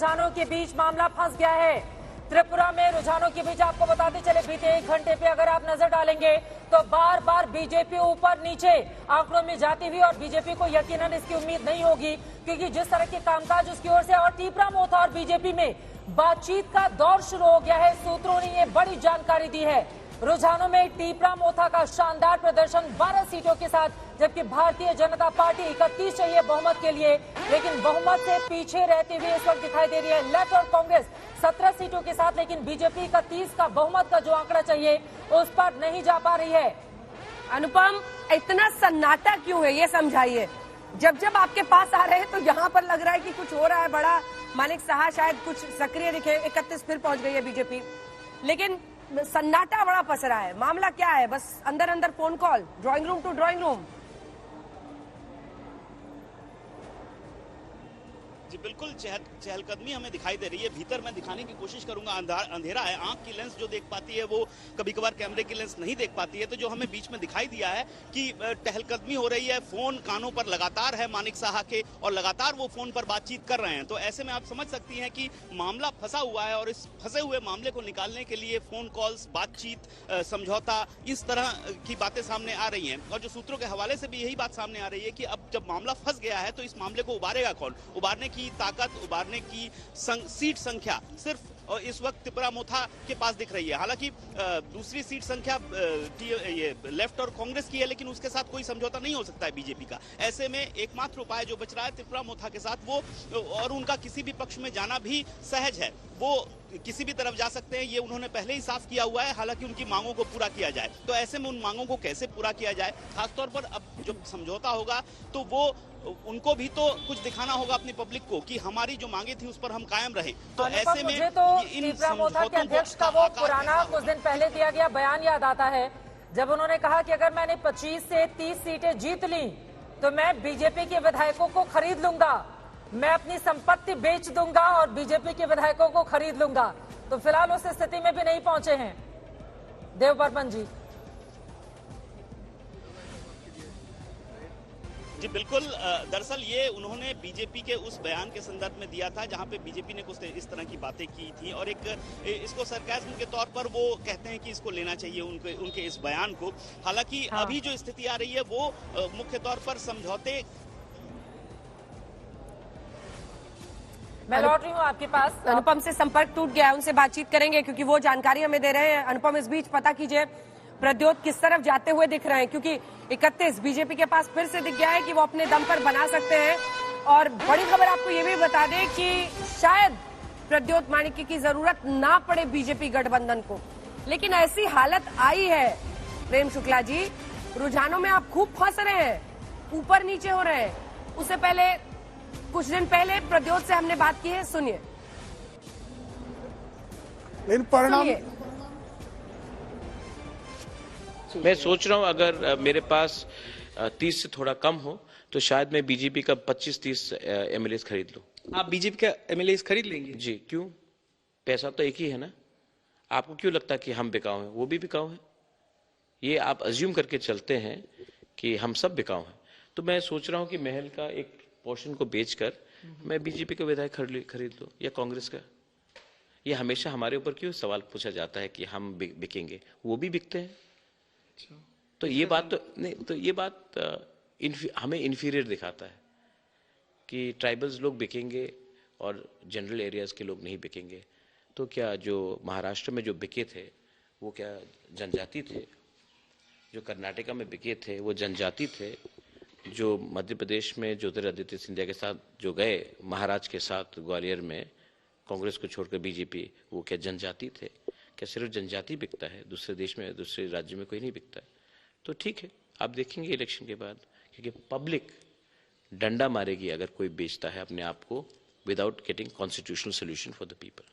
रुझानों के बीच मामला फंस गया है। त्रिपुरा में रुझानों के बीच आपको बताते चले बीते 1 घंटे पे अगर आप नजर डालेंगे तो बार बार बीजेपी ऊपर नीचे आंकड़ों में जाती हुई, और बीजेपी को यकीनन इसकी उम्मीद नहीं होगी क्योंकि जिस तरह के कामकाज उसकी ओर से, और टीपरा मोथा और बीजेपी में बातचीत का दौर शुरू हो गया है। सूत्रों ने ये बड़ी जानकारी दी है। रुझानों में टीपरा मोथा का शानदार प्रदर्शन 12 सीटों के साथ, जबकि भारतीय जनता पार्टी 31 चाहिए बहुमत के लिए, लेकिन बहुमत से पीछे रहते हुए इस वक्त दिखाई दे रही है लेफ्ट और कांग्रेस 17 सीटों के साथ, लेकिन बीजेपी 31 का बहुमत का जो आंकड़ा चाहिए उस पर नहीं जा पा रही है। अनुपम, इतना सन्नाटा क्यों है ये समझाइए। जब जब आपके पास आ रहे हैं तो यहाँ पर लग रहा है कि कुछ हो रहा है बड़ा। मानिक साहा शायद कुछ सक्रिय दिखे, 31 फिर पहुंच गई है बीजेपी, लेकिन सन्नाटा बड़ा पसरा है। मामला क्या है? बस अंदर अंदर phone call, drawing room to drawing room. जी बिल्कुल, चहलकदमी हमें दिखाई दे रही है। भीतर मैं दिखाने की कोशिश करूंगा, अंधेरा है, आंख की लेंस जो देख पाती है वो कभी कभार कैमरे की लेंस नहीं देख पाती है। तो जो हमें बीच में दिखाई दिया है कि टहलकदमी हो रही है, फोन कानों पर लगातार है मानिक साहा के, और लगातार वो फोन पर बातचीत कर रहे हैं। तो ऐसे में आप समझ सकती हैं कि मामला फंसा हुआ है, और इस फंसे हुए मामले को निकालने के लिए फोन कॉल्स, बातचीत, समझौता, इस तरह की बातें सामने आ रही हैं। और जो सूत्रों के हवाले से भी यही बात सामने आ रही है कि अब जब मामला फंस गया है तो इस मामले को उबारेगा कौन? उबारने की ताकत, उबारने की सीट संख्या सिर्फ इस वक्त त्रिपुरा मोथा के पास दिख रही है। हालांकि दूसरी सीट संख्या ये लेफ्ट और कांग्रेस की है, लेकिन उसके साथ कोई समझौता नहीं हो सकता है बीजेपी का। ऐसे में एकमात्र उपाय जो बच रहा है त्रिपुरा मोथा के साथ, वो और उनका किसी भी पक्ष में जाना भी सहज है। वो किसी भी तरफ जा सकते हैं, ये उन्होंने पहले ही साफ किया हुआ है। हालांकि उनकी मांगों को पूरा किया जाए, तो ऐसे में उन मांगों को कैसे पूरा किया जाए, खासतौर पर अब जब समझौता होगा तो वो उनको भी तो कुछ दिखाना होगा अपनी पब्लिक को कि हमारी जो मांगे थी उस पर हम कायम रहे। तो ऐसे में मुझे तो त्रिपुरा मोथा के अध्यक्ष का वो पुराना कुछ दिन पहले दिया गया बयान याद आता है, जब उन्होंने कहा कि अगर मैंने 25 से 30 सीटें जीत ली तो मैं बीजेपी के विधायकों को खरीद लूंगा, मैं अपनी संपत्ति बेच दूंगा और बीजेपी के विधायकों को खरीद लूंगा। तो फिलहाल उस स्थिति में भी नहीं पहुंचे हैं देव बर्मन जी। जी बिल्कुल, दरअसल ये उन्होंने बीजेपी के उस बयान के संदर्भ में दिया था जहां पे बीजेपी ने कुछ इस तरह की बातें की थी, और एक इसको सरकाज़्म के तौर पर वो कहते हैं कि इसको लेना चाहिए उनके इस बयान को। हालांकि अभी जो स्थिति आ रही है वो मुख्य तौर पर समझौते। मैं लौट रही हूँ आपके पास। अनुपम से संपर्क टूट गया है, उनसे बातचीत करेंगे क्योंकि वो जानकारी हमें दे रहे हैं। अनुपम, इस बीच पता कीजिए प्रद्योत किस तरफ जाते हुए दिख रहे हैं, क्योंकि 31 बीजेपी के पास फिर से दिख गया है कि वो अपने दम पर बना सकते हैं। और बड़ी खबर आपको ये भी बता दें कि शायद प्रद्योत माणिक्य की जरूरत ना पड़े बीजेपी गठबंधन को, लेकिन ऐसी हालत आई है प्रेम शुक्ला जी, रुझानों में आप खूब फंस रहे हैं, ऊपर नीचे हो रहे हैं। उससे पहले कुछ दिन पहले प्रद्योत से हमने बात की है, सुनिए। इन परिणाम मैं सोच रहा हूं अगर मेरे पास 30 से थोड़ा कम हो तो शायद मैं बीजेपी का 25-30 एमएलए खरीद लूं। आप बीजेपी का एमएलए खरीद लेंगे? जी, क्यों? पैसा तो एक ही है ना। आपको क्यों लगता है कि हम बिकाऊ हैं? वो भी बिकाऊ हैं। ये आप अज्यूम करके चलते हैं कि हम सब बिकाऊ हैं। तो मैं सोच रहा हूं कि महल का एक पोर्शन को बेचकर मैं बीजेपी का विधायक खरीद लूं या कांग्रेस का। ये हमेशा हमारे ऊपर क्यों सवाल पूछा जाता है कि हम बिकेंगे? वो भी बिकते हैं। तो ये बात तो नहीं, तो ये बात हमें इन्फीरियर दिखाता है कि ट्राइबल्स लोग बिकेंगे और जनरल एरियाज के लोग नहीं बिकेंगे। तो क्या जो महाराष्ट्र में जो बिके थे वो क्या जनजाति थे? जो कर्नाटका में बिके थे वो जनजाति थे? जो मध्य प्रदेश में ज्योतिरादित्य सिंधिया के साथ जो गए महाराज के साथ ग्वालियर में कांग्रेस को छोड़कर बीजेपी, वो क्या जनजाति थे? क्या सिर्फ जनजाति बिकता है? दूसरे देश में, दूसरे राज्य में कोई नहीं बिकता है। तो ठीक है, आप देखेंगे इलेक्शन के बाद, क्योंकि पब्लिक डंडा मारेगी अगर कोई बेचता है अपने आप को without getting constitutional solution for the people.